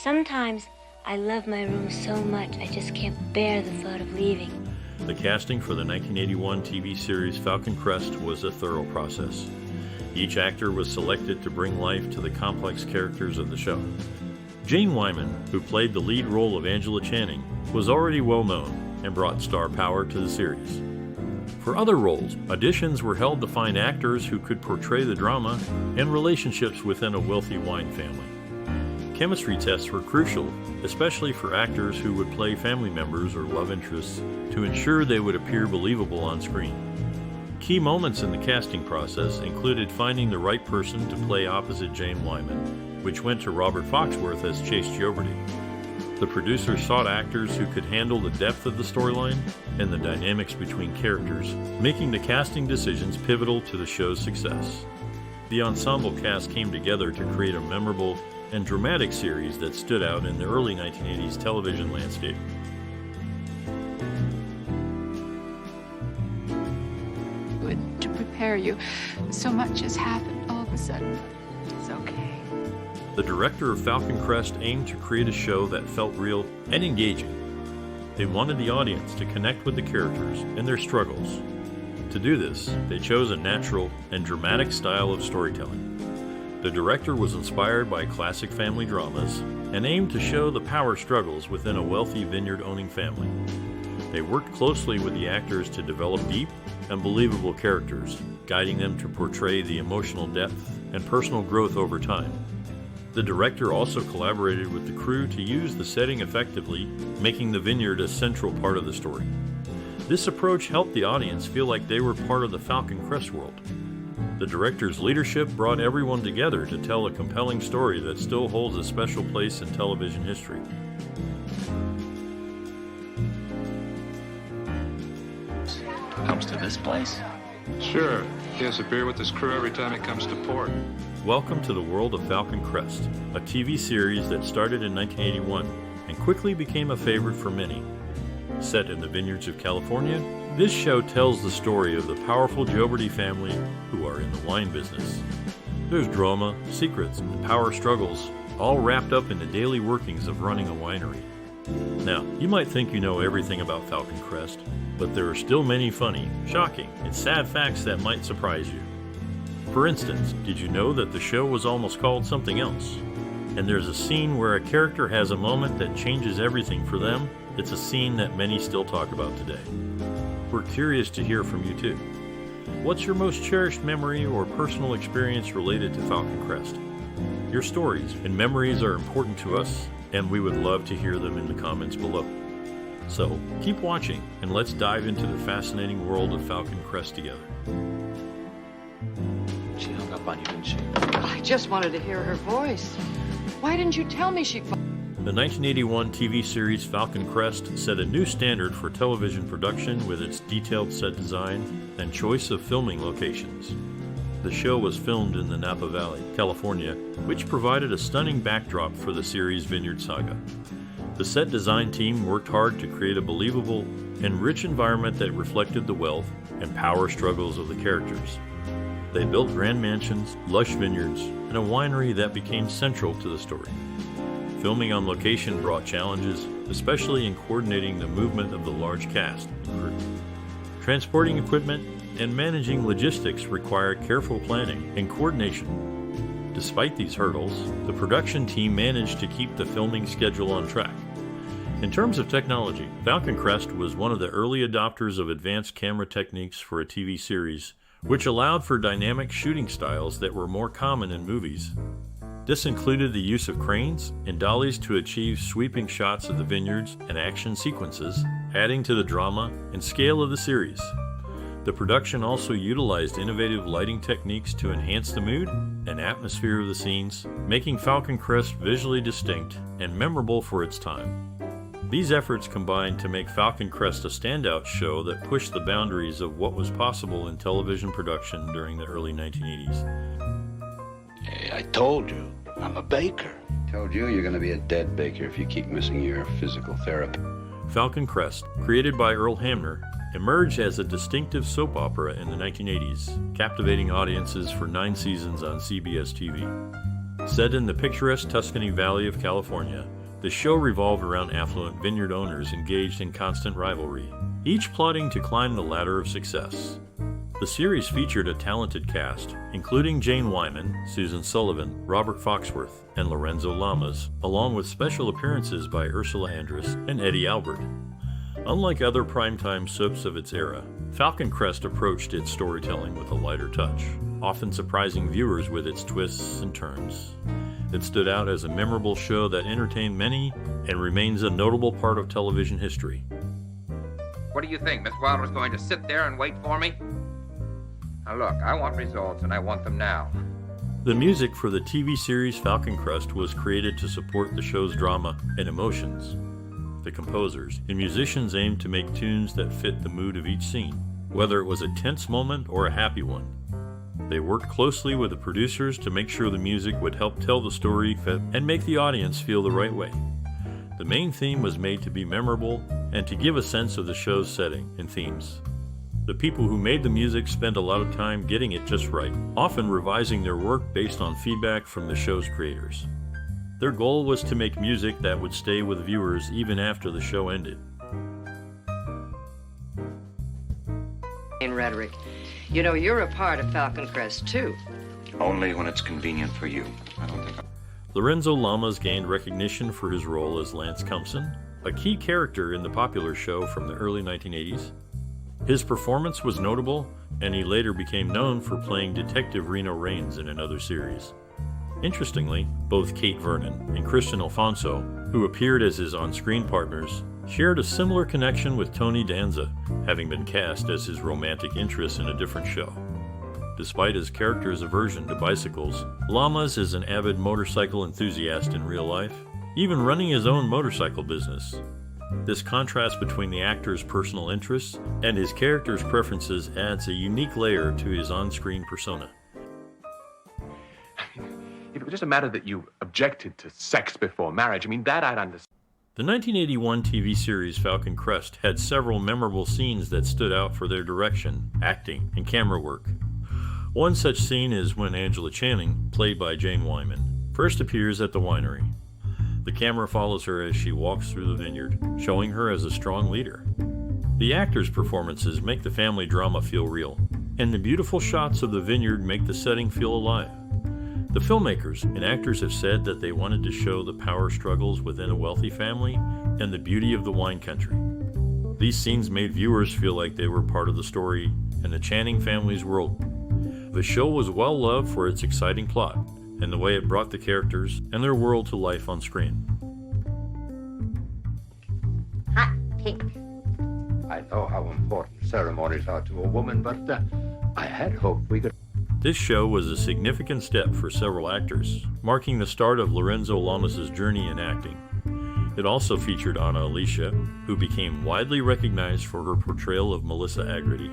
Sometimes I love my room so much I just can't bear the thought of leaving. The casting for the 1981 TV series Falcon Crest was a thorough process. Each actor was selected to bring life to the complex characters of the show. Jane Wyman, who played the lead role of Angela Channing, was already well known and brought star power to the series. For other roles, auditions were held to find actors who could portray the drama and relationships within a wealthy wine family. Chemistry tests were crucial, especially for actors who would play family members or love interests, to ensure they would appear believable on screen. Key moments in the casting process included finding the right person to play opposite Jane Wyman, which went to Robert Foxworth as Chase Gioberti. The producers sought actors who could handle the depth of the storyline and the dynamics between characters, making the casting decisions pivotal to the show's success. The ensemble cast came together to create a memorable and dramatic series that stood out in the early 1980s television landscape. Good to prepare you. So much has happened all of a sudden. It's okay. The director of Falcon Crest aimed to create a show that felt real and engaging. They wanted the audience to connect with the characters and their struggles. To do this, they chose a natural and dramatic style of storytelling. The director was inspired by classic family dramas and aimed to show the power struggles within a wealthy vineyard-owning family. They worked closely with the actors to develop deep and believable characters, guiding them to portray the emotional depth and personal growth over time. The director also collaborated with the crew to use the setting effectively, making the vineyard a central part of the story. This approach helped the audience feel like they were part of the Falcon Crest world. The director's leadership brought everyone together to tell a compelling story that still holds a special place in television history. Comes to this place? Sure. He has a beer with his crew every time he comes to port. Welcome to the world of Falcon Crest, a TV series that started in 1981 and quickly became a favorite for many. Set in the vineyards of California, this show tells the story of the powerful Gioberti family who are in the wine business. There's drama, secrets, and power struggles, all wrapped up in the daily workings of running a winery. Now, you might think you know everything about Falcon Crest, but there are still many funny, shocking, and sad facts that might surprise you. For instance, did you know that the show was almost called something else? And there's a scene where a character has a moment that changes everything for them. It's a scene that many still talk about today. We're curious to hear from you too. What's your most cherished memory or personal experience related to Falcon Crest? Your stories and memories are important to us, and we would love to hear them in the comments below. So, keep watching, and let's dive into the fascinating world of Falcon Crest together. She hung up on you, didn't she? I just wanted to hear her voice. Why didn't you tell me she... The 1981 TV series Falcon Crest set a new standard for television production with its detailed set design and choice of filming locations. The show was filmed in the Napa Valley, California, which provided a stunning backdrop for the series' vineyard saga. The set design team worked hard to create a believable and rich environment that reflected the wealth and power struggles of the characters. They built grand mansions, lush vineyards, and a winery that became central to the story. Filming on location brought challenges, especially in coordinating the movement of the large cast and crew. Transporting equipment and managing logistics required careful planning and coordination. Despite these hurdles, the production team managed to keep the filming schedule on track. In terms of technology, Falcon Crest was one of the early adopters of advanced camera techniques for a TV series, which allowed for dynamic shooting styles that were more common in movies. This included the use of cranes and dollies to achieve sweeping shots of the vineyards and action sequences, adding to the drama and scale of the series. The production also utilized innovative lighting techniques to enhance the mood and atmosphere of the scenes, making Falcon Crest visually distinct and memorable for its time. These efforts combined to make Falcon Crest a standout show that pushed the boundaries of what was possible in television production during the early 1980s. Hey, I told you, I'm a baker. Told you you're going to be a dead baker if you keep missing your physical therapy. Falcon Crest, created by Earl Hamner, emerged as a distinctive soap opera in the 1980s, captivating audiences for 9 seasons on CBS TV. Set in the picturesque Tuscany Valley of California, the show revolved around affluent vineyard owners engaged in constant rivalry, each plotting to climb the ladder of success. The series featured a talented cast, including Jane Wyman, Susan Sullivan, Robert Foxworth, and Lorenzo Lamas, along with special appearances by Ursula Andress and Eddie Albert. Unlike other primetime soaps of its era, Falcon Crest approached its storytelling with a lighter touch, often surprising viewers with its twists and turns. It stood out as a memorable show that entertained many and remains a notable part of television history. What do you think? Miss Wilder's going to sit there and wait for me? Now look, I want results, and I want them now. The music for the TV series Falcon Crest was created to support the show's drama and emotions. The composers and musicians aimed to make tunes that fit the mood of each scene, whether it was a tense moment or a happy one. They worked closely with the producers to make sure the music would help tell the story and make the audience feel the right way. The main theme was made to be memorable and to give a sense of the show's setting and themes. The people who made the music spent a lot of time getting it just right, often revising their work based on feedback from the show's creators. Their goal was to make music that would stay with viewers even after the show ended. In rhetoric. You know, you're a part of Falcon Crest, too. Only when it's convenient for you. I don't think Lorenzo Lamas gained recognition for his role as Lance Cumson, a key character in the popular show from the early 1980s. His performance was notable, and he later became known for playing Detective Reno Raines in another series. Interestingly, both Kate Vernon and Christian Alfonso, who appeared as his on-screen partners, shared a similar connection with Tony Danza, having been cast as his romantic interest in a different show. Despite his character's aversion to bicycles, Lamas is an avid motorcycle enthusiast in real life, even running his own motorcycle business. This contrast between the actor's personal interests and his character's preferences adds a unique layer to his on-screen persona. If it was just a matter that you objected to sex before marriage, that I'd understand. The 1981 TV series Falcon Crest had several memorable scenes that stood out for their direction, acting, and camera work. One such scene is when Angela Channing, played by Jane Wyman, first appears at the winery. The camera follows her as she walks through the vineyard, showing her as a strong leader. The actors' performances make the family drama feel real, and the beautiful shots of the vineyard make the setting feel alive. The filmmakers and actors have said that they wanted to show the power struggles within a wealthy family and the beauty of the wine country. These scenes made viewers feel like they were part of the story and the Channing family's world. The show was well loved for its exciting plot and the way it brought the characters and their world to life on screen. Hot pink. I know how important ceremonies are to a woman, but I had hoped we could... This show was a significant step for several actors, marking the start of Lorenzo Lamas' journey in acting. It also featured Alicia, who became widely recognized for her portrayal of Melissa Agretti.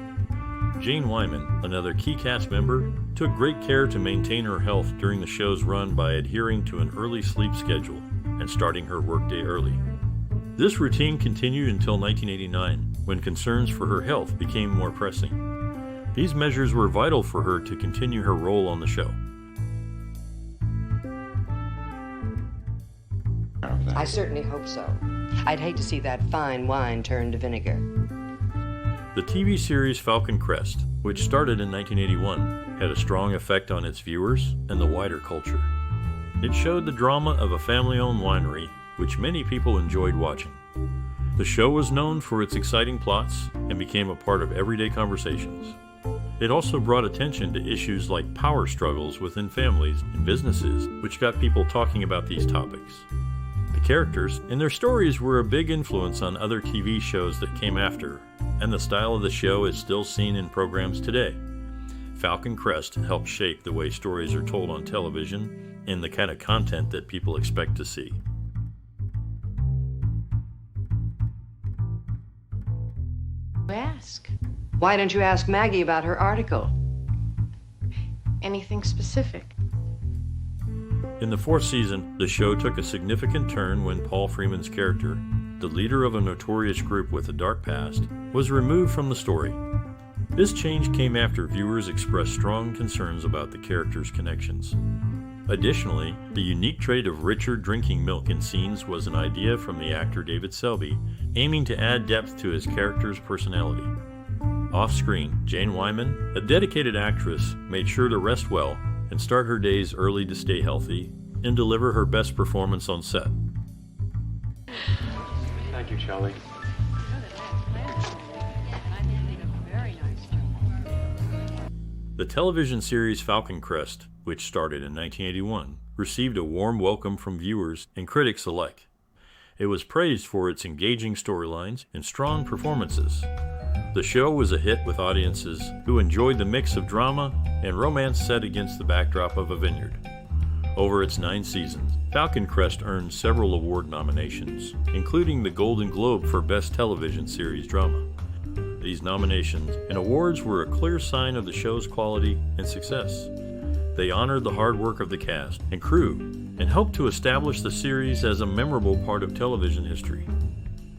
Jane Wyman, another key cast member, took great care to maintain her health during the show's run by adhering to an early sleep schedule and starting her workday early. This routine continued until 1989, when concerns for her health became more pressing. These measures were vital for her to continue her role on the show. I certainly hope so. I'd hate to see that fine wine turn to vinegar. The TV series Falcon Crest, which started in 1981, had a strong effect on its viewers and the wider culture. It showed the drama of a family-owned winery, which many people enjoyed watching. The show was known for its exciting plots and became a part of everyday conversations. It also brought attention to issues like power struggles within families and businesses, which got people talking about these topics. The characters and their stories were a big influence on other TV shows that came after, and the style of the show is still seen in programs today. Falcon Crest helped shape the way stories are told on television and the kind of content that people expect to see. Ask. Why don't you ask Maggie about her article? Anything specific? In the fourth season, the show took a significant turn when Paul Freeman's character, the leader of a notorious group with a dark past, was removed from the story. This change came after viewers expressed strong concerns about the character's connections. Additionally, the unique trait of Richard drinking milk in scenes was an idea from the actor David Selby, aiming to add depth to his character's personality. Off-screen, Jane Wyman, a dedicated actress, made sure to rest well and start her days early to stay healthy and deliver her best performance on set. Thank you, Chao Li. The television series Falcon Crest, which started in 1981, received a warm welcome from viewers and critics alike. It was praised for its engaging storylines and strong performances. The show was a hit with audiences who enjoyed the mix of drama and romance set against the backdrop of a vineyard. Over its 9 seasons, Falcon Crest earned several award nominations, including the Golden Globe for Best Television Series Drama. These nominations and awards were a clear sign of the show's quality and success. They honored the hard work of the cast and crew and helped to establish the series as a memorable part of television history.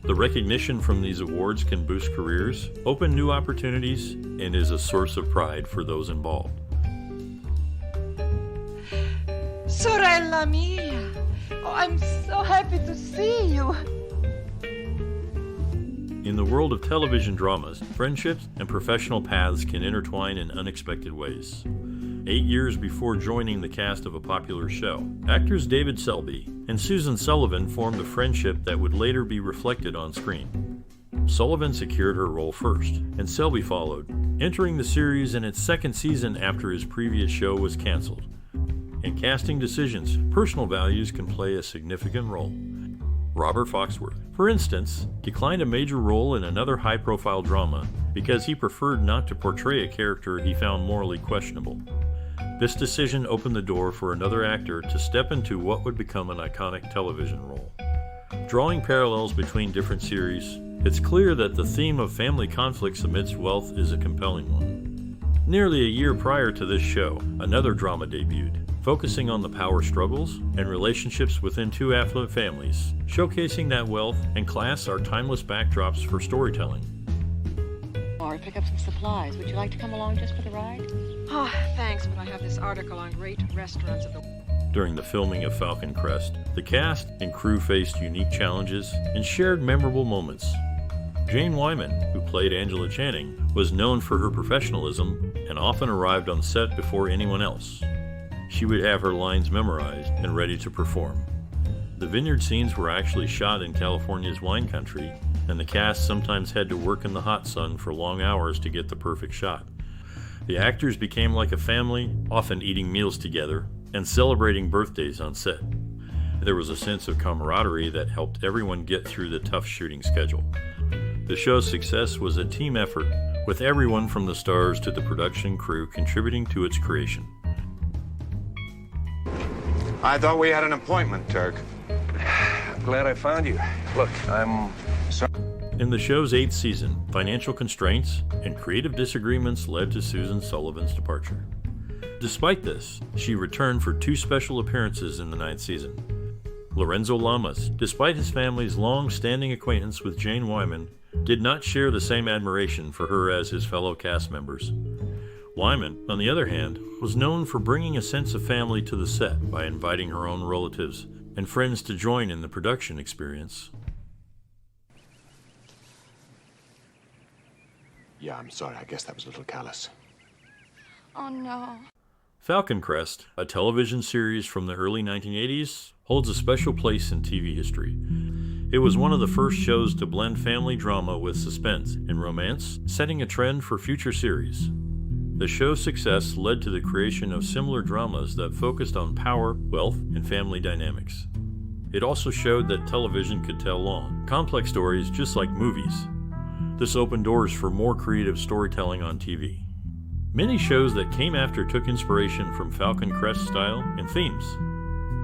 The recognition from these awards can boost careers, open new opportunities, and is a source of pride for those involved. Sorella mia! Oh, I'm so happy to see you! In the world of television dramas, friendships and professional paths can intertwine in unexpected ways. 8 years before joining the cast of a popular show, actors David Selby and Susan Sullivan formed a friendship that would later be reflected on screen. Sullivan secured her role first, and Selby followed, entering the series in its 2nd season after his previous show was canceled. In casting decisions, personal values can play a significant role. Robert Foxworth, for instance, declined a major role in another high-profile drama because he preferred not to portray a character he found morally questionable. This decision opened the door for another actor to step into what would become an iconic television role. Drawing parallels between different series, it's clear that the theme of family conflicts amidst wealth is a compelling one. Nearly a year prior to this show, another drama debuted, focusing on the power struggles and relationships within 2 affluent families, showcasing that wealth and class are timeless backdrops for storytelling. Or pick up some supplies. Would you like to come along just for the ride? Oh, thanks, but I have this article on great restaurants of the... During the filming of Falcon Crest, the cast and crew faced unique challenges and shared memorable moments. Jane Wyman, who played Angela Channing, was known for her professionalism and often arrived on set before anyone else. She would have her lines memorized and ready to perform. The vineyard scenes were actually shot in California's wine country, and the cast sometimes had to work in the hot sun for long hours to get the perfect shot. The actors became like a family, often eating meals together and celebrating birthdays on set. There was a sense of camaraderie that helped everyone get through the tough shooting schedule. The show's success was a team effort, with everyone from the stars to the production crew contributing to its creation. I thought we had an appointment, Turk. Glad I found you. Look, I'm sorry. In the show's 8th season, financial constraints and creative disagreements led to Susan Sullivan's departure. Despite this, she returned for 2 special appearances in the 9th season. Lorenzo Lamas, despite his family's long-standing acquaintance with Jane Wyman, did not share the same admiration for her as his fellow cast members. Wyman, on the other hand, was known for bringing a sense of family to the set by inviting her own relatives and friends to join in the production experience. Yeah, I'm sorry. I guess that was a little callous. Oh, no. Falcon Crest, a television series from the early 1980s, holds a special place in TV history. It was one of the first shows to blend family drama with suspense and romance, setting a trend for future series. The show's success led to the creation of similar dramas that focused on power, wealth, and family dynamics. It also showed that television could tell long, complex stories just like movies. This opened doors for more creative storytelling on TV. Many shows that came after took inspiration from Falcon Crest style and themes.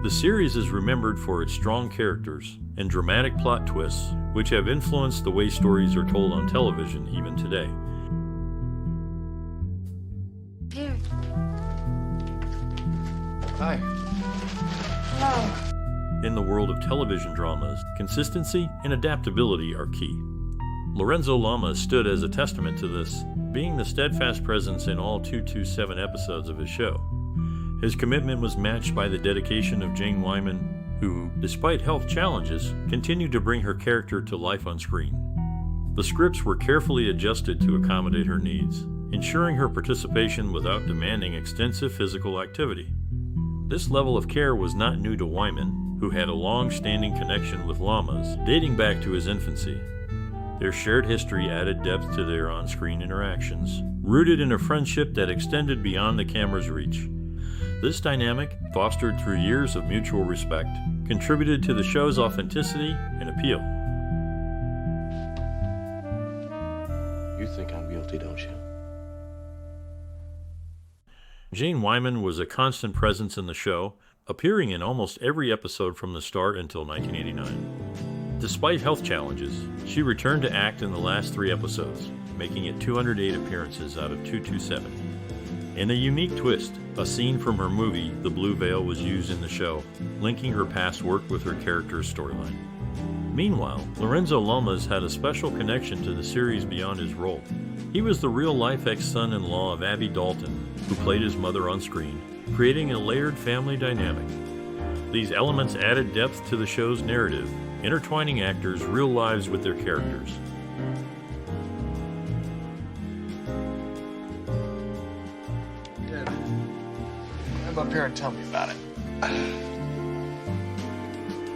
The series is remembered for its strong characters and dramatic plot twists, which have influenced the way stories are told on television even today. Here. Hi. Hello. In the world of television dramas, consistency and adaptability are key. Lorenzo Lamas stood as a testament to this, being the steadfast presence in all 227 episodes of his show. His commitment was matched by the dedication of Jane Wyman, who, despite health challenges, continued to bring her character to life on screen. The scripts were carefully adjusted to accommodate her needs, ensuring her participation without demanding extensive physical activity. This level of care was not new to Wyman, who had a long-standing connection with Lamas dating back to his infancy. Their shared history added depth to their on-screen interactions, rooted in a friendship that extended beyond the camera's reach. This dynamic, fostered through years of mutual respect, contributed to the show's authenticity and appeal. You think I'm guilty, don't you? Jane Wyman was a constant presence in the show, appearing in almost every episode from the start until 1989. Despite health challenges, she returned to act in the last 3 episodes, making it 208 appearances out of 227. In a unique twist, a scene from her movie, The Blue Veil, was used in the show, linking her past work with her character's storyline. Meanwhile, Lorenzo Lamas had a special connection to the series beyond his role. He was the real-life ex-son-in-law of Abby Dalton, who played his mother on screen, creating a layered family dynamic. These elements added depth to the show's narrative, intertwining actors' real lives with their characters. Good. Come up here and tell me about it.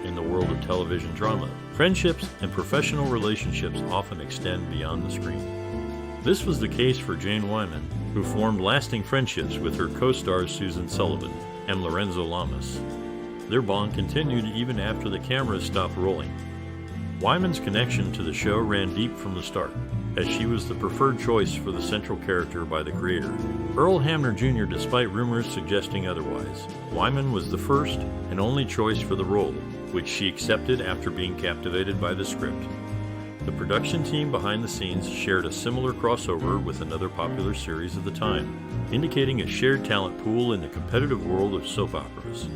In the world of television drama, friendships and professional relationships often extend beyond the screen. This was the case for Jane Wyman, who formed lasting friendships with her co-stars Susan Sullivan and Lorenzo Lamas. Their bond continued even after the cameras stopped rolling. Wyman's connection to the show ran deep from the start, as she was the preferred choice for the central character by the creator, Earl Hamner Jr., despite rumors suggesting otherwise. Wyman was the first and only choice for the role, which she accepted after being captivated by the script. The production team behind the scenes shared a similar crossover with another popular series of the time, indicating a shared talent pool in the competitive world of soap operas.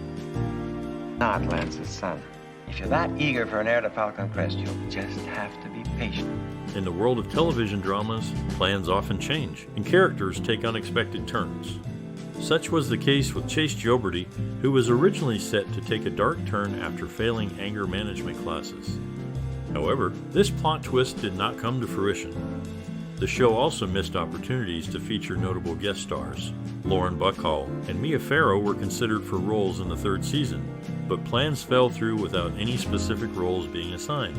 Not Lance's son. If you're that eager for an heir to Falcon Crest, you'll just have to be patient. In the world of television dramas, plans often change, and characters take unexpected turns. Such was the case with Chase Gioberti, who was originally set to take a dark turn after failing anger management classes. However, this plot twist did not come to fruition. The show also missed opportunities to feature notable guest stars. Lauren Bacall and Mia Farrow were considered for roles in the 3rd season, but plans fell through without any specific roles being assigned.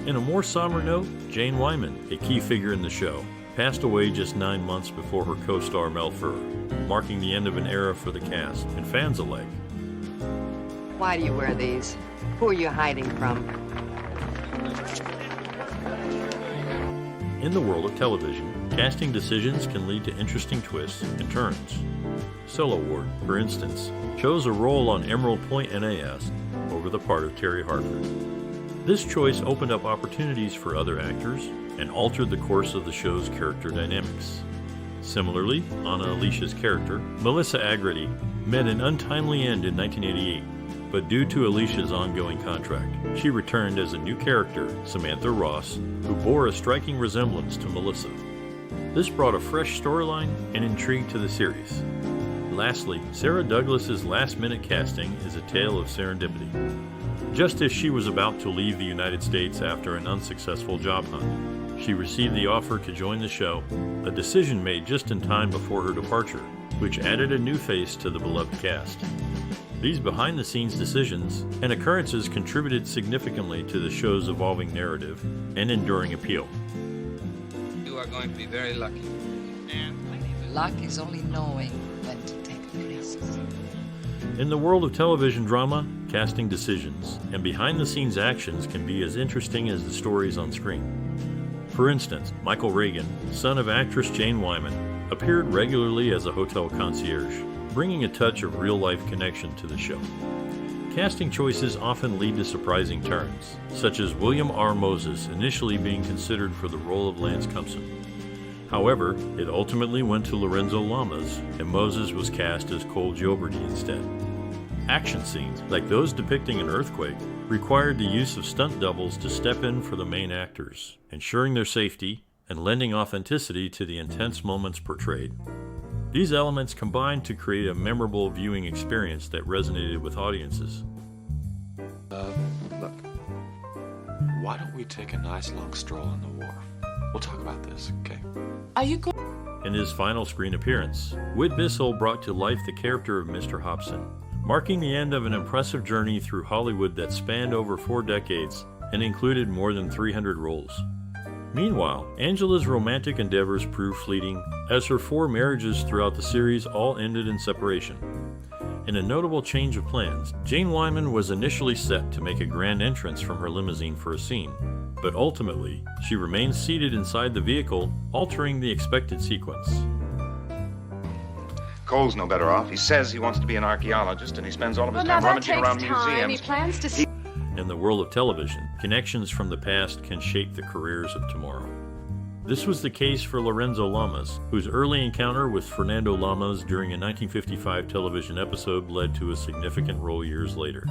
In a more somber note, Jane Wyman, a key figure in the show, passed away just 9 months before her co-star Mel Ferrer, marking the end of an era for the cast and fans alike. Why do you wear these? Who are you hiding from? In the world of television, casting decisions can lead to interesting twists and turns. Solo Ward, for instance, chose a role on Emerald Point NAS over the part of Terry Harford. This choice opened up opportunities for other actors and altered the course of the show's character dynamics. Similarly, Anna Alicia's character, Melissa Agretti, met an untimely end in 1988, but due to Alicia's ongoing contract, she returned as a new character, Samantha Ross, who bore a striking resemblance to Melissa. This brought a fresh storyline and intrigue to the series. Lastly, Sarah Douglas's last-minute casting is a tale of serendipity. Just as she was about to leave the United States after an unsuccessful job hunt, she received the offer to join the show, a decision made just in time before her departure, which added a new face to the beloved cast. These behind-the-scenes decisions and occurrences contributed significantly to the show's evolving narrative and enduring appeal. You are going to be very lucky. Luck is only knowing when to take the risks. In the world of television drama, casting decisions and behind-the-scenes actions can be as interesting as the stories on screen. For instance, Michael Reagan, son of actress Jane Wyman, appeared regularly as a hotel concierge, bringing a touch of real-life connection to the show. Casting choices often lead to surprising turns, such as William R. Moses initially being considered for the role of Lance Cumson. However, it ultimately went to Lorenzo Lamas, and Moses was cast as Cole Gioberti instead. Action scenes, like those depicting an earthquake, required the use of stunt doubles to step in for the main actors, ensuring their safety and lending authenticity to the intense moments portrayed. These elements combined to create a memorable viewing experience that resonated with audiences. Look. Why don't we take a nice long stroll on the wharf? We'll talk about this, okay? Are you going? In his final screen appearance, Whit Bissell brought to life the character of Mr. Hobson, marking the end of an impressive journey through Hollywood that spanned over 4 decades and included more than 300 roles. Meanwhile, Angela's romantic endeavors proved fleeting, as her 4 marriages throughout the series all ended in separation. In a notable change of plans, Jane Wyman was initially set to make a grand entrance from her limousine for a scene, but ultimately, she remained seated inside the vehicle, altering the expected sequence. Cole's no better off. He says he wants to be an archaeologist, and he spends all of his time rummaging around museums. He plans to... In the world of television, connections from the past can shape the careers of tomorrow. This was the case for Lorenzo Lamas, whose early encounter with Fernando Lamas during a 1955 television episode led to a significant role years later.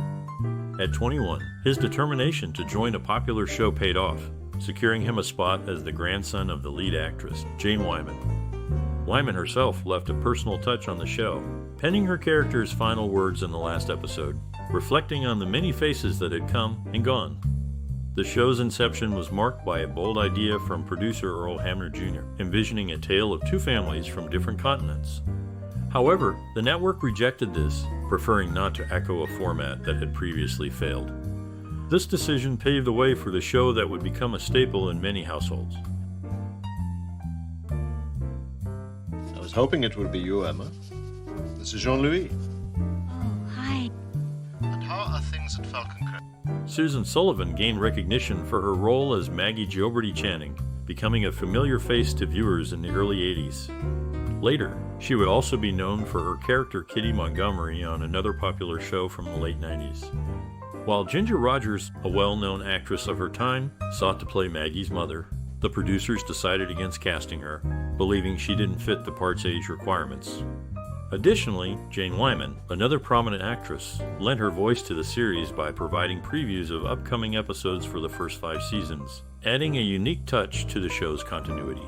At 21, his determination to join a popular show paid off, securing him a spot as the grandson of the lead actress, Jane Wyman. Wyman herself left a personal touch on the show, penning her character's final words in the last episode, reflecting on the many faces that had come and gone. The show's inception was marked by a bold idea from producer Earl Hamner Jr., envisioning a tale of 2 families from different continents. However, the network rejected this, preferring not to echo a format that had previously failed. This decision paved the way for the show that would become a staple in many households. I was hoping it would be you, Emma. This is Jean-Louis. Oh, hi. And how are things at Falcon Crest? Susan Sullivan gained recognition for her role as Maggie Gioberti Channing, becoming a familiar face to viewers in the early 80s. Later, she would also be known for her character Kitty Montgomery on another popular show from the late 90s. While Ginger Rogers, a well-known actress of her time, sought to play Maggie's mother, the producers decided against casting her, believing she didn't fit the part's age requirements. Additionally, Jane Wyman, another prominent actress, lent her voice to the series by providing previews of upcoming episodes for the first 5 seasons, adding a unique touch to the show's continuity.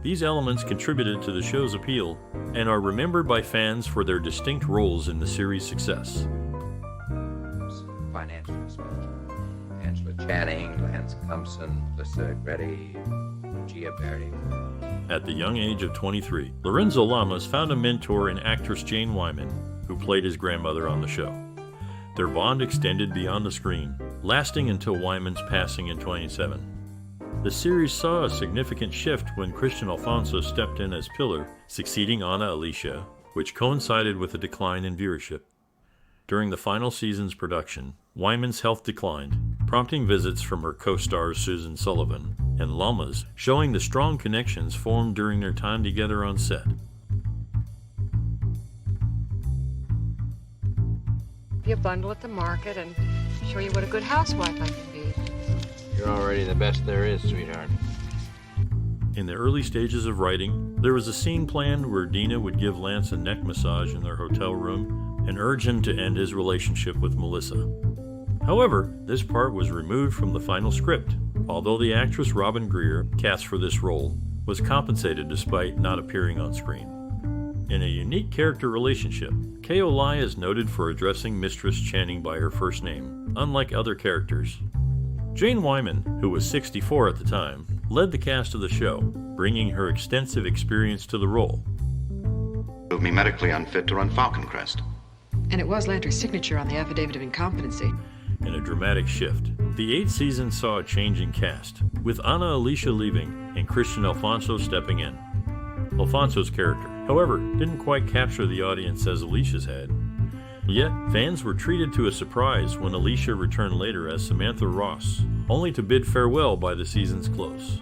These elements contributed to the show's appeal and are remembered by fans for their distinct roles in the series' success. Financial aspect. Angela Channing, Lance Cumson, Agretti, Gioberti. At the young age of 23, Lorenzo Lamas found a mentor in actress Jane Wyman, who played his grandmother on the show. Their bond extended beyond the screen, lasting until Wyman's passing in 2007. The series saw a significant shift when Christian Alfonso stepped in as Pillar, succeeding Ana Alicia, which coincided with a decline in viewership. During the final season's production, Wyman's health declined, prompting visits from her co-stars Susan Sullivan and Lamas, showing the strong connections formed during their time together on set. Be a bundle at the market and show you what a good housewife I can be. You're already the best there is, sweetheart. In the early stages of writing, there was a scene planned where Dina would give Lance a neck massage in their hotel room and urge him to end his relationship with Melissa. However, this part was removed from the final script, although the actress Robin Greer, cast for this role, was compensated despite not appearing on screen. In a unique character relationship, Chao Li is noted for addressing Mistress Channing by her first name, unlike other characters. Jane Wyman, who was 64 at the time, led the cast of the show, bringing her extensive experience to the role. Proved me medically unfit to run Falcon Crest. And it was Landry's signature on the affidavit of incompetency. In a dramatic shift, the 8th season saw a change in cast, with Ana Alicia leaving and Christian Alfonso stepping in. Alfonso's character, however, didn't quite capture the audience as Alicia's had. Yet, fans were treated to a surprise when Alicia returned later as Samantha Ross, only to bid farewell by the season's close.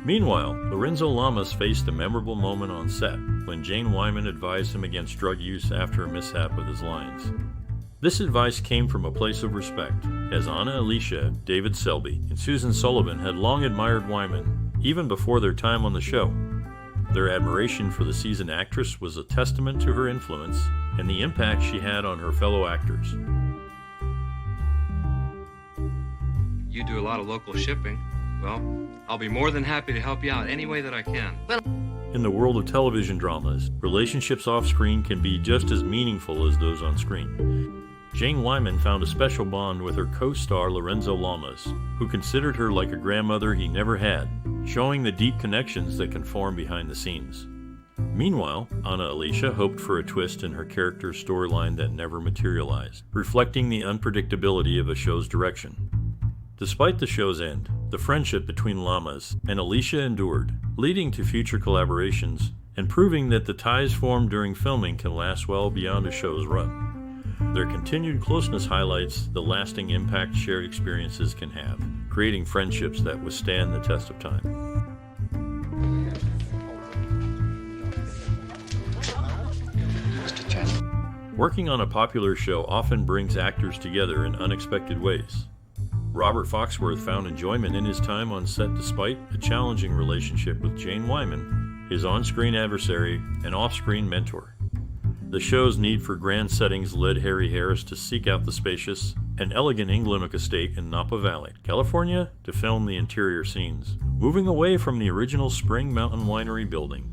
Meanwhile, Lorenzo Lamas faced a memorable moment on set when Jane Wyman advised him against drug use after a mishap with his lines. This advice came from a place of respect, as Ana Alicia, David Selby, and Susan Sullivan had long admired Wyman, even before their time on the show. Their admiration for the seasoned actress was a testament to her influence and the impact she had on her fellow actors. You do a lot of local shipping. Well, I'll be more than happy to help you out any way that I can. Well, In the world of television dramas, relationships off-screen can be just as meaningful as those on screen. Jane Wyman found a special bond with her co-star Lorenzo Lamas, who considered her like a grandmother he never had, showing the deep connections that can form behind the scenes. Meanwhile, Alicia hoped for a twist in her character's storyline that never materialized, reflecting the unpredictability of a show's direction. Despite the show's end, the friendship between Lamas and Alicia endured, leading to future collaborations and proving that the ties formed during filming can last well beyond a show's run. Their continued closeness highlights the lasting impact shared experiences can have, creating friendships that withstand the test of time. Working on a popular show often brings actors together in unexpected ways. Robert Foxworth found enjoyment in his time on set despite a challenging relationship with Jane Wyman, his on-screen adversary and off-screen mentor. The show's need for grand settings led Harry Harris to seek out the spacious and elegant England estate in Napa Valley, California, to film the interior scenes, moving away from the original Spring Mountain Winery building.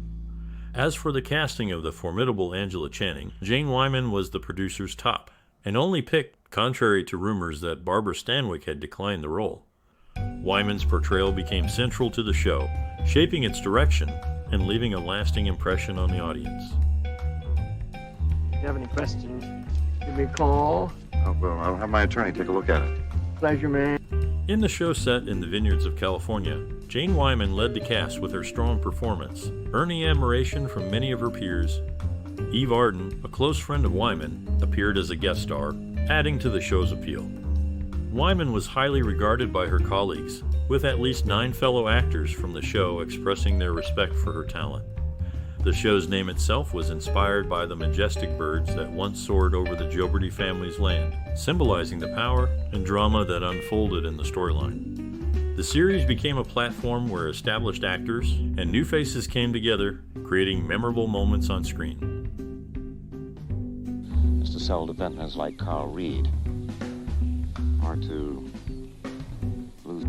As for the casting of the formidable Angela Channing, Jane Wyman was the producer's top, and only picked contrary to rumors that Barbara Stanwyck had declined the role. Wyman's portrayal became central to the show, shaping its direction and leaving a lasting impression on the audience. If you have any questions, give me a call. Oh, well, I'll have my attorney take a look at it. Pleasure, man. In the show set in the vineyards of California, Jane Wyman led the cast with her strong performance, earning admiration from many of her peers. Eve Arden, a close friend of Wyman, appeared as a guest star, adding to the show's appeal. Wyman was highly regarded by her colleagues, with at least 9 fellow actors from the show expressing their respect for her talent. The show's name itself was inspired by the majestic birds that once soared over the Gioberti family's land, symbolizing the power and drama that unfolded in the storyline. The series became a platform where established actors and new faces came together, creating memorable moments on screen. Is to sell to vintners like Carl Reed, or to lose.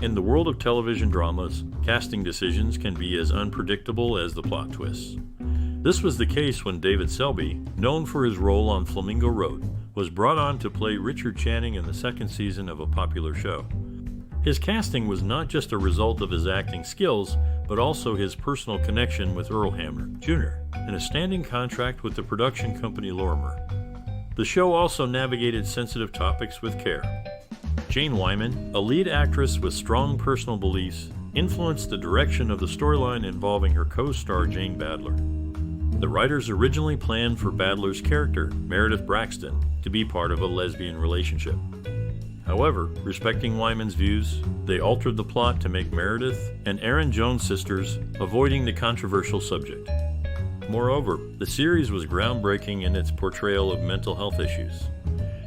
In the world of television dramas, casting decisions can be as unpredictable as the plot twists. This was the case when David Selby, known for his role on Flamingo Road, was brought on to play Richard Channing in the second season of a popular show. His casting was not just a result of his acting skills, but also his personal connection with Earl Hamner, Jr., and a standing contract with the production company Lorimer. The show also navigated sensitive topics with care. Jane Wyman, a lead actress with strong personal beliefs, influenced the direction of the storyline involving her co-star Jane Badler. The writers originally planned for Badler's character, Meredith Braxton, to be part of a lesbian relationship. However, respecting Wyman's views, they altered the plot to make Meredith and Aaron Jones sisters, avoiding the controversial subject. Moreover, the series was groundbreaking in its portrayal of mental health issues.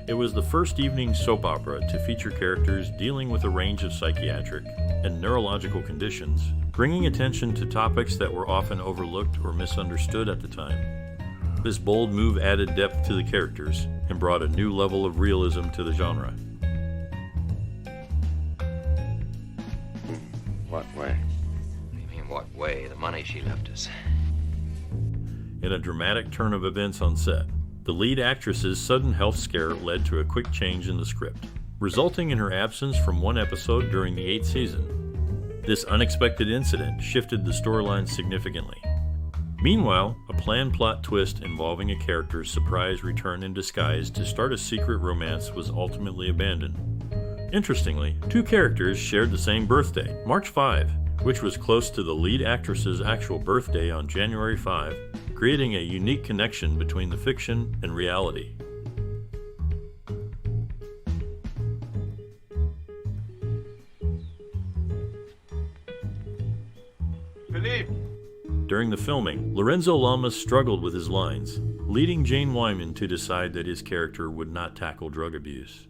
It was the first evening soap opera to feature characters dealing with a range of psychiatric and neurological conditions, bringing attention to topics that were often overlooked or misunderstood at the time. This bold move added depth to the characters and brought a new level of realism to the genre. What way? What do you mean, what way? The money she left us. In a dramatic turn of events on set, the lead actress's sudden health scare led to a quick change in the script, resulting in her absence from one episode during the 8th season. This unexpected incident shifted the storyline significantly. Meanwhile, a planned plot twist involving a character's surprise return in disguise to start a secret romance was ultimately abandoned. Interestingly, 2 characters shared the same birthday, March 5, which was close to the lead actress's actual birthday on January 5, creating a unique connection between the fiction and reality. Phillip! During the filming, Lorenzo Lamas struggled with his lines, leading Jane Wyman to decide that his character would not tackle drug abuse.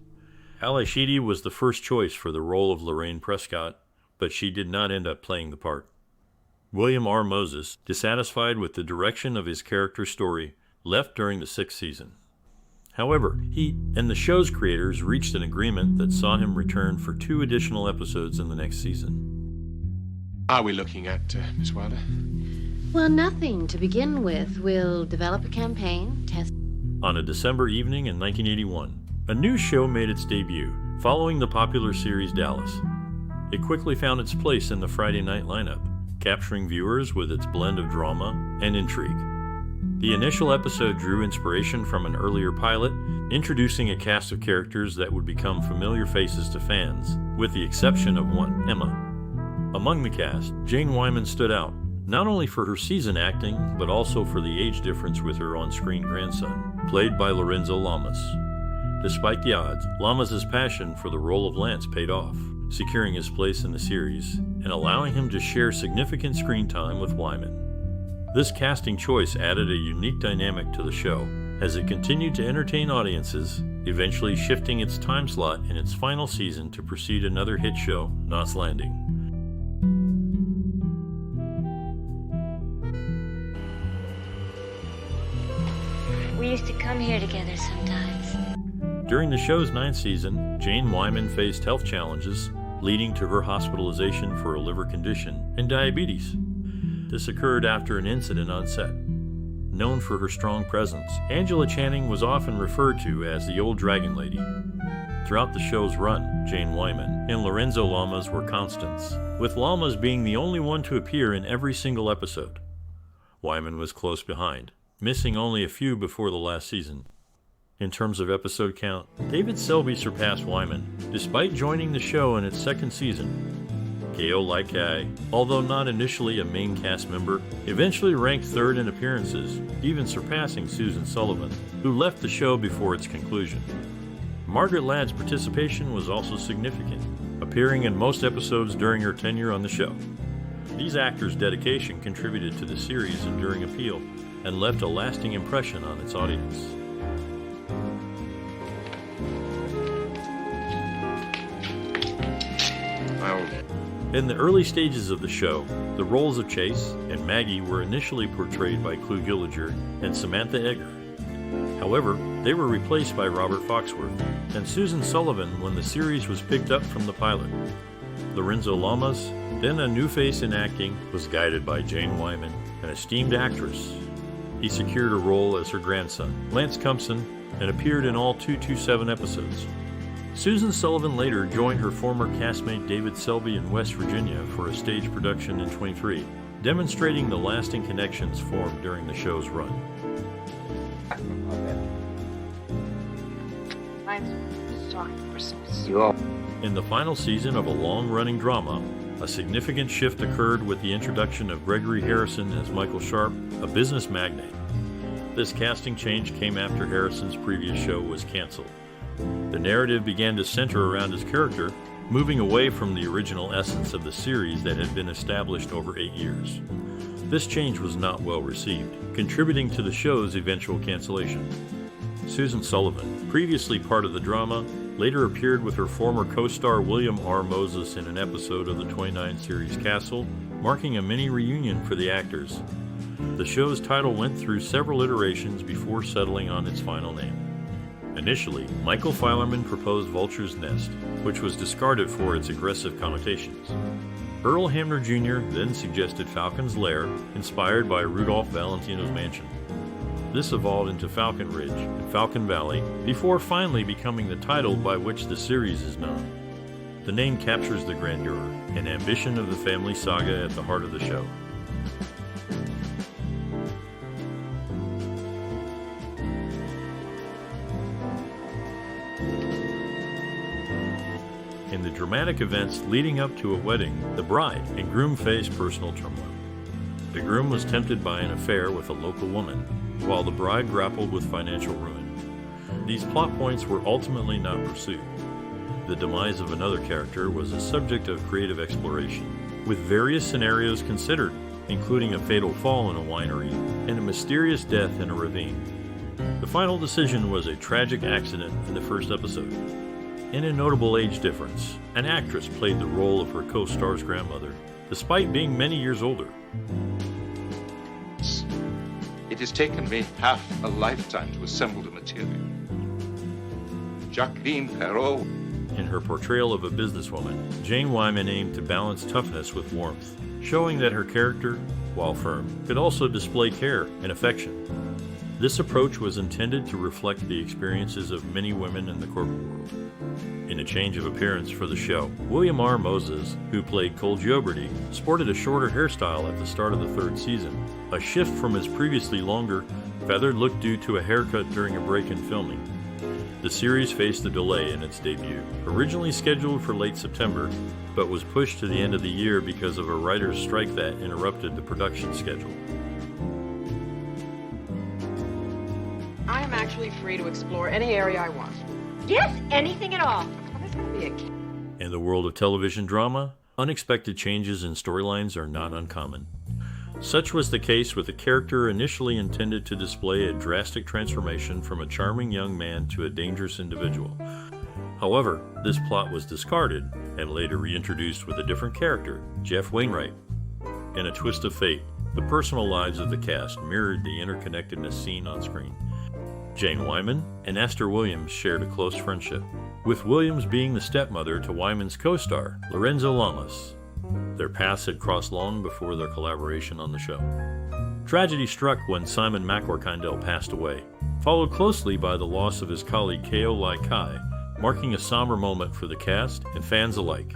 Alicia was the first choice for the role of Lorraine Prescott, but she did not end up playing the part. William R. Moses, dissatisfied with the direction of his character's story, left during the 6th season. However, he and the show's creators reached an agreement that saw him return for 2 additional episodes in the next season. Are we looking at, Miss Wilder? Well, nothing to begin with. We'll develop a campaign, test. On a December evening in 1981, a new show made its debut, following the popular series Dallas. It quickly found its place in the Friday night lineup, capturing viewers with its blend of drama and intrigue. The initial episode drew inspiration from an earlier pilot, introducing a cast of characters that would become familiar faces to fans, with the exception of one, Emma. Among the cast, Jane Wyman stood out, not only for her seasoned acting, but also for the age difference with her on-screen grandson, played by Lorenzo Lamas. Despite the odds, Lamas' passion for the role of Lance paid off, securing his place in the series and allowing him to share significant screen time with Wyman. This casting choice added a unique dynamic to the show as it continued to entertain audiences, eventually shifting its time slot in its final season to precede another hit show, Knots Landing. We used to come here together sometimes. During the show's 9th season, Jane Wyman faced health challenges, leading to her hospitalization for a liver condition and diabetes. This occurred after an incident on set. Known for her strong presence, Angela Channing was often referred to as the Old Dragon Lady. Throughout the show's run, Jane Wyman and Lorenzo Lamas were constants, with Lamas being the only one to appear in every single episode. Wyman was close behind, missing only a few before the last season. In terms of episode count, David Selby surpassed Wyman, despite joining the show in its 2nd season. Chao Li Chi, although not initially a main cast member, eventually ranked 3rd in appearances, even surpassing Susan Sullivan, who left the show before its conclusion. Margaret Ladd's participation was also significant, appearing in most episodes during her tenure on the show. These actors' dedication contributed to the series' enduring appeal and left a lasting impression on its audience. In the early stages of the show, the roles of Chase and Maggie were initially portrayed by Clu Gulager and Samantha Egger. However, they were replaced by Robert Foxworth and Susan Sullivan when the series was picked up from the pilot. Lorenzo Lamas, then a new face in acting, was guided by Jane Wyman, an esteemed actress. He secured a role as her grandson, Lance Cumson, and appeared in all 227 episodes. Susan Sullivan later joined her former castmate David Selby in West Virginia for a stage production in 23, demonstrating the lasting connections formed during the show's run. In the final season of a long-running drama, a significant shift occurred with the introduction of Gregory Harrison as Michael Sharp, a business magnate. This casting change came after Harrison's previous show was canceled. The narrative began to center around his character, moving away from the original essence of the series that had been established over 8 years. This change was not well received, contributing to the show's eventual cancellation. Susan Sullivan, previously part of the drama, later appeared with her former co-star William R. Moses in an episode of the 29th series Castle, marking a mini reunion for the actors. The show's title went through several iterations before settling on its final name. Initially, Michael Filerman proposed Vulture's Nest, which was discarded for its aggressive connotations. Earl Hamner Jr. then suggested Falcon's Lair, inspired by Rudolph Valentino's mansion. This evolved into Falcon Ridge and Falcon Valley, before finally becoming the title by which the series is known. The name captures the grandeur and ambition of the family saga at the heart of the show. In the dramatic events leading up to a wedding, the bride and groom faced personal turmoil. The groom was tempted by an affair with a local woman, while the bride grappled with financial ruin. These plot points were ultimately not pursued. The demise of another character was a subject of creative exploration, with various scenarios considered, including a fatal fall in a winery and a mysterious death in a ravine. The final decision was a tragic accident in the first episode. In a notable age difference, an actress played the role of her co-star's grandmother, despite being many years older. It has taken me half a lifetime to assemble the material. Jacqueline Perrault. In her portrayal of a businesswoman, Jane Wyman aimed to balance toughness with warmth. showing that her character, while firm, could also display care and affection. This approach was intended to reflect the experiences of many women in the corporate world. In a change of appearance for the show, William R. Moses, who played Cole Gioberti, sported a shorter hairstyle at the start of the third season, a shift from his previously longer, feathered look due to a haircut during a break in filming. The series faced a delay in its debut, originally scheduled for late September, but was pushed to the end of the year because of a writer's strike that interrupted the production schedule. I am actually free to explore any area I want. Yes, anything at all. Well, there's going to be a... In the world of television drama, unexpected changes in storylines are not uncommon. Such was the case with a character initially intended to display a drastic transformation from a charming young man to a dangerous individual. However, this plot was discarded and later reintroduced with a different character, Jeff Wainwright. In a twist of fate, the personal lives of the cast mirrored the interconnectedness seen on screen. Jane Wyman and Esther Williams shared a close friendship, with Williams being the stepmother to Wyman's co-star, Lorenzo Lamas. Their paths had crossed long before their collaboration on the show. Tragedy struck when Simon MacCorkindale passed away, followed closely by the loss of his colleague Chao Li Chi, marking a somber moment for the cast and fans alike.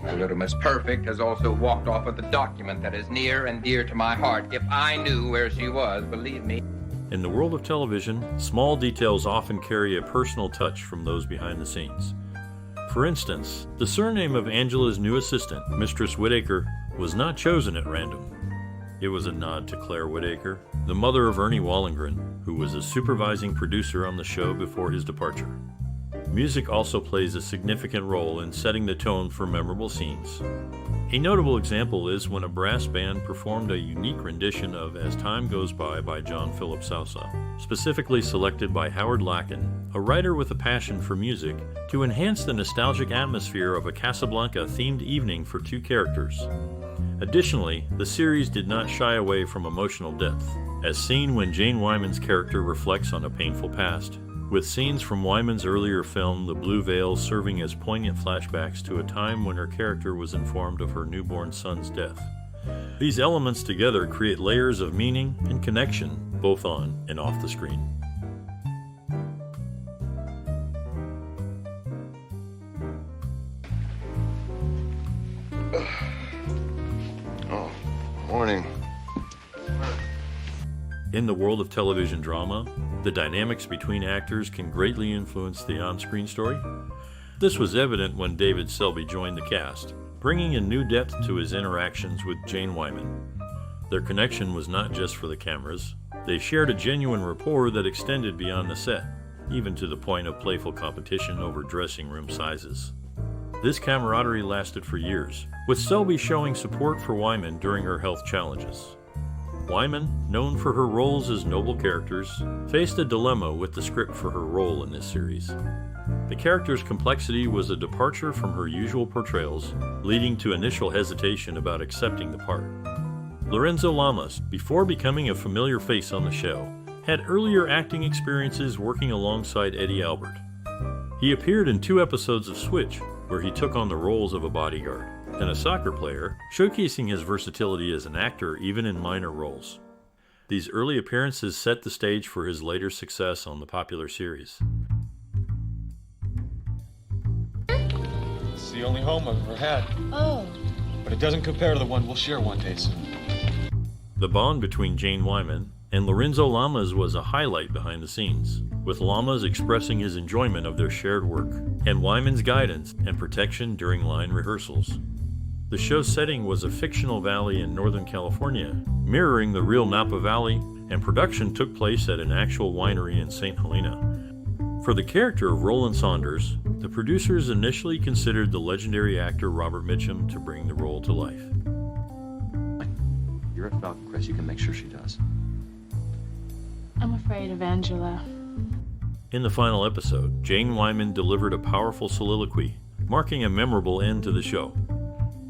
The little Miss Perfect has also walked off with a document that is near and dear to my heart. If I knew where she was, believe me. In the world of television, small details often carry a personal touch from those behind the scenes. For instance, the surname of Angela's new assistant, Mistress Whittaker, was not chosen at random. It was a nod to Claire Whittaker, the mother of Ernie Wallengren, who was a supervising producer on the show before his departure. Music also plays a significant role in setting the tone for memorable scenes. A notable example is when a brass band performed a unique rendition of As Time Goes By John Philip Sousa, specifically selected by Howard Lacken, a writer with a passion for music, to enhance the nostalgic atmosphere of a Casablanca-themed evening for two characters. Additionally, the series did not shy away from emotional depth, as seen when Jane Wyman's character reflects on a painful past, with scenes from Wyman's earlier film The Blue Veil serving as poignant flashbacks to a time when her character was informed of her newborn son's death. These elements together create layers of meaning and connection, both on and off the screen. Oh, morning. In the world of television drama, the dynamics between actors can greatly influence the on-screen story. This was evident when David Selby joined the cast, bringing a new depth to his interactions with Jane Wyman. Their connection was not just for the cameras. They shared a genuine rapport that extended beyond the set, even to the point of playful competition over dressing room sizes. This camaraderie lasted for years, with Selby showing support for Wyman during her health challenges. Wyman, known for her roles as noble characters, faced a dilemma with the script for her role in this series. The character's complexity was a departure from her usual portrayals, leading to initial hesitation about accepting the part. Lorenzo Lamas, before becoming a familiar face on the show, had earlier acting experiences working alongside Eddie Albert. He appeared in 2 episodes of Switch, where he took on the roles of a bodyguard and a soccer player, showcasing his versatility as an actor even in minor roles. These early appearances set the stage for his later success on the popular series. It's the only home I've ever had. Oh. But it doesn't compare to the one we'll share one day soon. The bond between Jane Wyman and Lorenzo Lamas was a highlight behind the scenes, with Lamas expressing his enjoyment of their shared work and Wyman's guidance and protection during line rehearsals. The show's setting was a fictional valley in Northern California, mirroring the real Napa Valley, and production took place at an actual winery in St. Helena. For the character of Roland Saunders, the producers initially considered the legendary actor Robert Mitchum to bring the role to life. You're at Falcon Crest, you can make sure she does. I'm afraid of Angela. In the final episode, Jane Wyman delivered a powerful soliloquy, marking a memorable end to the show.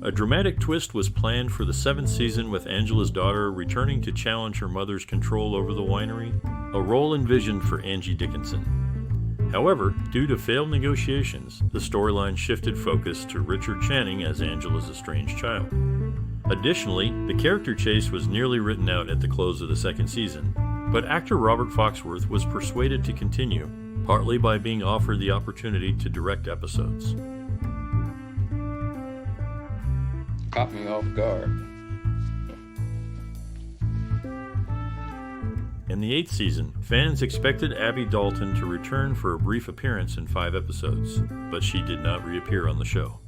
A dramatic twist was planned for the 7th season, with Angela's daughter returning to challenge her mother's control over the winery, a role envisioned for Angie Dickinson. However, due to failed negotiations, the storyline shifted focus to Richard Channing as Angela's estranged child. Additionally, the character chase was nearly written out at the close of the second season, but actor Robert Foxworth was persuaded to continue, partly by being offered the opportunity to direct episodes. Caught me off guard. In the 8th season, fans expected Abby Dalton to return for a brief appearance in 5 episodes, but she did not reappear on the show.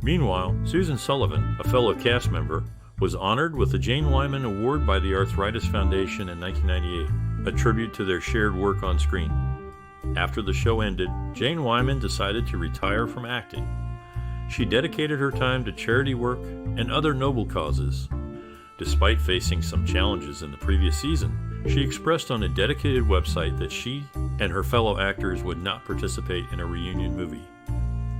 Meanwhile, Susan Sullivan, a fellow cast member, was honored with the Jane Wyman Award by the Arthritis Foundation in 1998, a tribute to their shared work on screen. After the show ended, Jane Wyman decided to retire from acting. She dedicated her time to charity work and other noble causes. Despite facing some challenges in the previous season, she expressed on a dedicated website that she and her fellow actors would not participate in a reunion movie.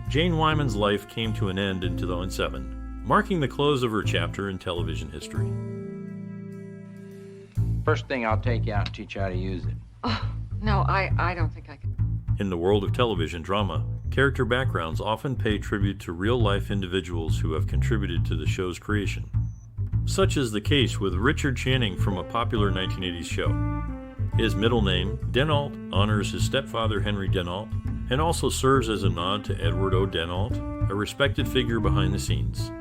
Jane Wyman's life came to an end in 2007, marking the close of her chapter in television history. First thing, I'll take you out and teach you how to use it. Oh, no, I don't think I can. In the world of television drama, character backgrounds often pay tribute to real-life individuals who have contributed to the show's creation. Such is the case with Richard Channing from a popular 1980s show. His middle name, Denault, honors his stepfather Henry Denault, and also serves as a nod to Edward O. Denault, a respected figure behind the scenes.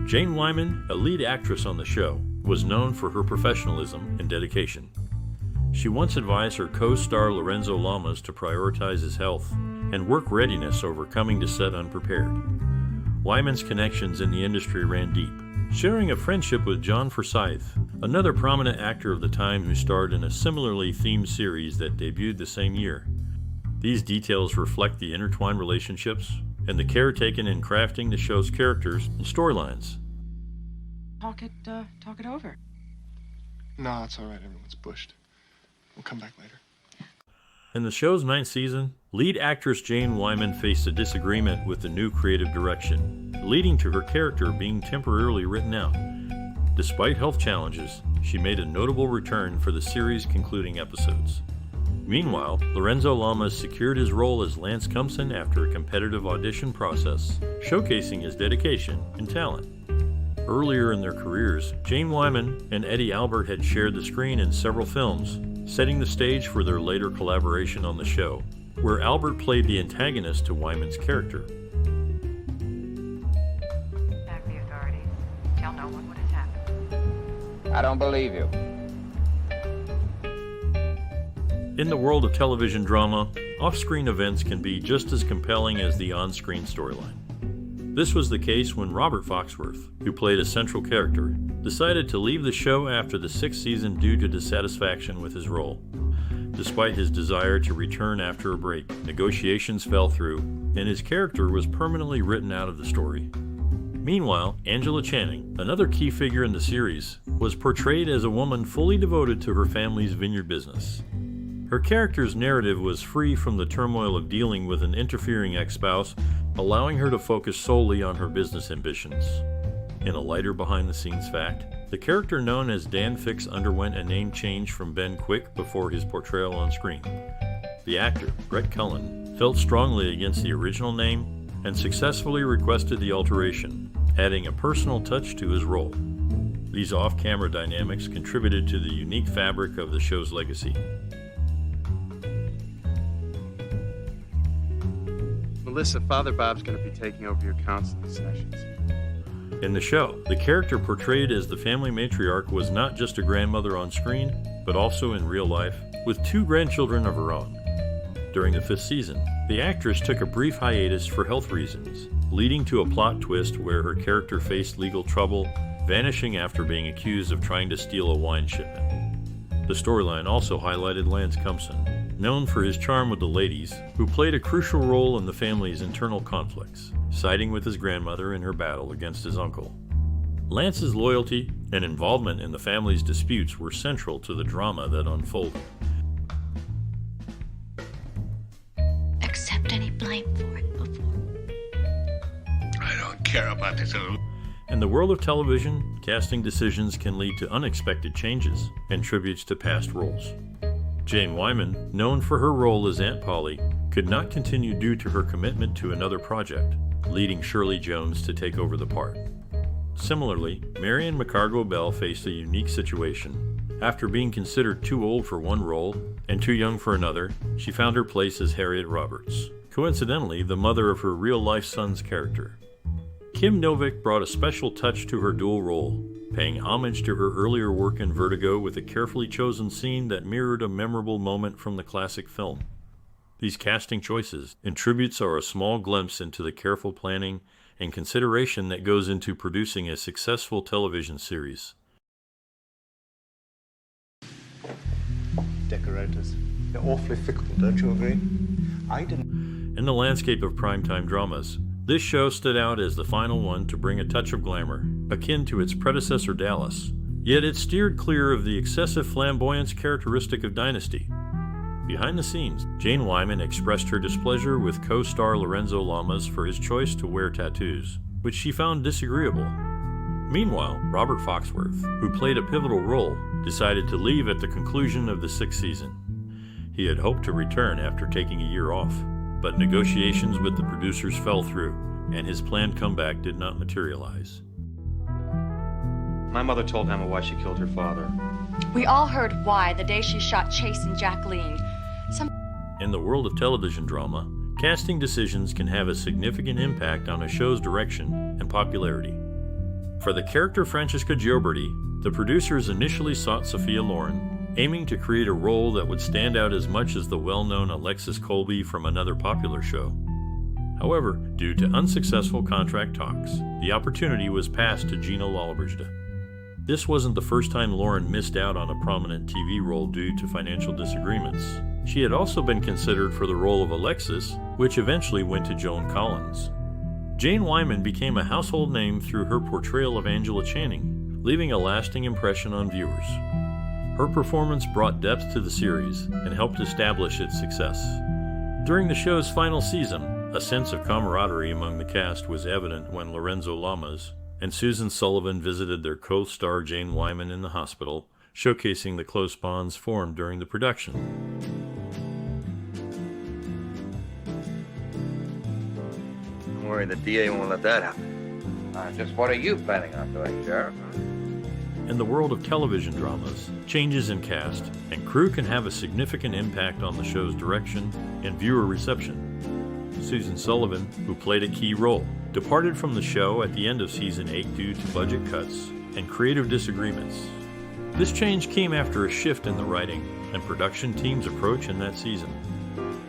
Jane Wyman, a lead actress on the show, was known for her professionalism and dedication. She once advised her co-star Lorenzo Lamas to prioritize his health and work readiness over coming to set unprepared. Wyman's connections in the industry ran deep, sharing a friendship with John Forsythe, another prominent actor of the time who starred in a similarly themed series that debuted the same year. These details reflect the intertwined relationships and the care taken in crafting the show's characters and storylines. Talk it over. No, it's all right. Everyone's bushed. We'll come back later. In the show's 9th season, lead actress Jane Wyman faced a disagreement with the new creative direction, leading to her character being temporarily written out. Despite health challenges, she made a notable return for the series' concluding episodes. Meanwhile, Lorenzo Lamas secured his role as Lance Cumson after a competitive audition process, showcasing his dedication and talent. Earlier in their careers, Jane Wyman and Eddie Albert had shared the screen in several films, setting the stage for their later collaboration on the show, where Albert played the antagonist to Wyman's character. Back the authorities. Tell no one what has happened. I don't believe you. In the world of television drama, off-screen events can be just as compelling as the on-screen storyline. This was the case when Robert Foxworth, who played a central character, decided to leave the show after the 6th season due to dissatisfaction with his role. Despite his desire to return after a break, negotiations fell through, and his character was permanently written out of the story. Meanwhile, Angela Channing, another key figure in the series, was portrayed as a woman fully devoted to her family's vineyard business. Her character's narrative was free from the turmoil of dealing with an interfering ex-spouse, allowing her to focus solely on her business ambitions. In a lighter behind-the-scenes fact, the character known as Dan Fixx underwent a name change from Ben Quick before his portrayal on screen. The actor, Brett Cullen, felt strongly against the original name and successfully requested the alteration, adding a personal touch to his role. These off-camera dynamics contributed to the unique fabric of the show's legacy. Melissa, Father Bob's going to be taking over your counseling sessions. In the show, the character portrayed as the family matriarch was not just a grandmother on screen, but also in real life, with 2 grandchildren of her own. During the 5th season, the actress took a brief hiatus for health reasons, leading to a plot twist where her character faced legal trouble, vanishing after being accused of trying to steal a wine shipment. The storyline also highlighted Lance Cumson, known for his charm with the ladies, who played a crucial role in the family's internal conflicts, siding with his grandmother in her battle against his uncle. Lance's loyalty and involvement in the family's disputes were central to the drama that unfolded. Accept any blame for it before. I don't care about this. In the world of television, casting decisions can lead to unexpected changes and tributes to past roles. Jane Wyman, known for her role as Aunt Polly, could not continue due to her commitment to another project, leading Shirley Jones to take over the part. Similarly, Marion McCorkindale faced a unique situation. After being considered too old for one role and too young for another, she found her place as Harriet Roberts, coincidentally the mother of her real-life son's character. Kim Novak brought a special touch to her dual role, paying homage to her earlier work in Vertigo with a carefully chosen scene that mirrored a memorable moment from the classic film. These casting choices and tributes are a small glimpse into the careful planning and consideration that goes into producing a successful television series. Decorators. They're awfully fickle, don't you agree? I didn't. In the landscape of primetime dramas, this show stood out as the final one to bring a touch of glamour, akin to its predecessor Dallas. Yet it steered clear of the excessive flamboyance characteristic of Dynasty. Behind the scenes, Jane Wyman expressed her displeasure with co-star Lorenzo Lamas for his choice to wear tattoos, which she found disagreeable. Meanwhile, Robert Foxworth, who played a pivotal role, decided to leave at the conclusion of the 6th season. He had hoped to return after taking a year off, but negotiations with the producers fell through, and his planned comeback did not materialize. My mother told Emma why she killed her father. We all heard why the day she shot Chase and Jacqueline. In the world of television drama, casting decisions can have a significant impact on a show's direction and popularity. For the character Francesca Gioberti, the producers initially sought Sophia Loren, aiming to create a role that would stand out as much as the well-known Alexis Colby from another popular show. However, due to unsuccessful contract talks, the opportunity was passed to Gina Lollobrigida. This wasn't the first time Loren missed out on a prominent TV role due to financial disagreements. She had also been considered for the role of Alexis, which eventually went to Joan Collins. Jane Wyman became a household name through her portrayal of Angela Channing, leaving a lasting impression on viewers. Her performance brought depth to the series and helped establish its success. During the show's final season, a sense of camaraderie among the cast was evident when Lorenzo Lamas and Susan Sullivan visited their co-star Jane Wyman in the hospital, showcasing the close bonds formed during the production. Don't worry, the DA won't let that happen. Just what are you planning on doing, Sheriff? In the world of television dramas, changes in cast and crew can have a significant impact on the show's direction and viewer reception. Susan Sullivan, who played a key role, departed from the show at the end of season 8 due to budget cuts and creative disagreements. This change came after a shift in the writing and production team's approach in that season.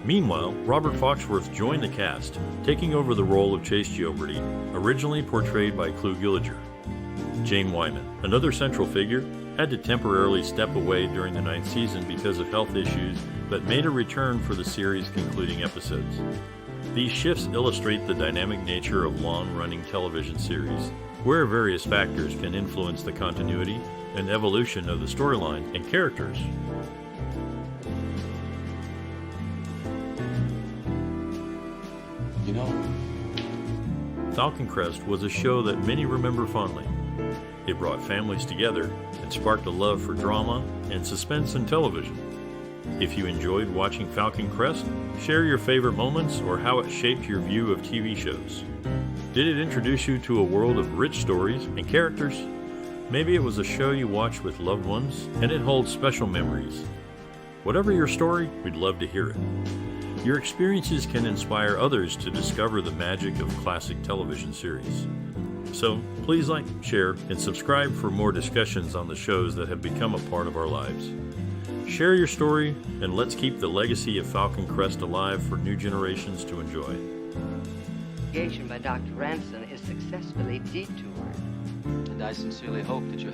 Meanwhile, Robert Foxworth joined the cast, taking over the role of Chase Gioberti, originally portrayed by Clu Gulager. Jane Wyman, another central figure, had to temporarily step away during the 9th season because of health issues, but made a return for the series' concluding episodes. These shifts illustrate the dynamic nature of long-running television series, where various factors can influence the continuity and evolution of the storyline and characters. You know, Falcon Crest was a show that many remember fondly. It brought families together and sparked a love for drama and suspense in television. If you enjoyed watching Falcon Crest, share your favorite moments or how it shaped your view of TV shows. Did it introduce you to a world of rich stories and characters? Maybe it was a show you watched with loved ones and it holds special memories. Whatever your story, we'd love to hear it. Your experiences can inspire others to discover the magic of classic television series. So please like, share, and subscribe for more discussions on the shows that have become a part of our lives. Share your story, and let's keep the legacy of Falcon Crest alive for new generations to enjoy. Investigation by Dr. Ranson is successfully detoured. And I sincerely hope that you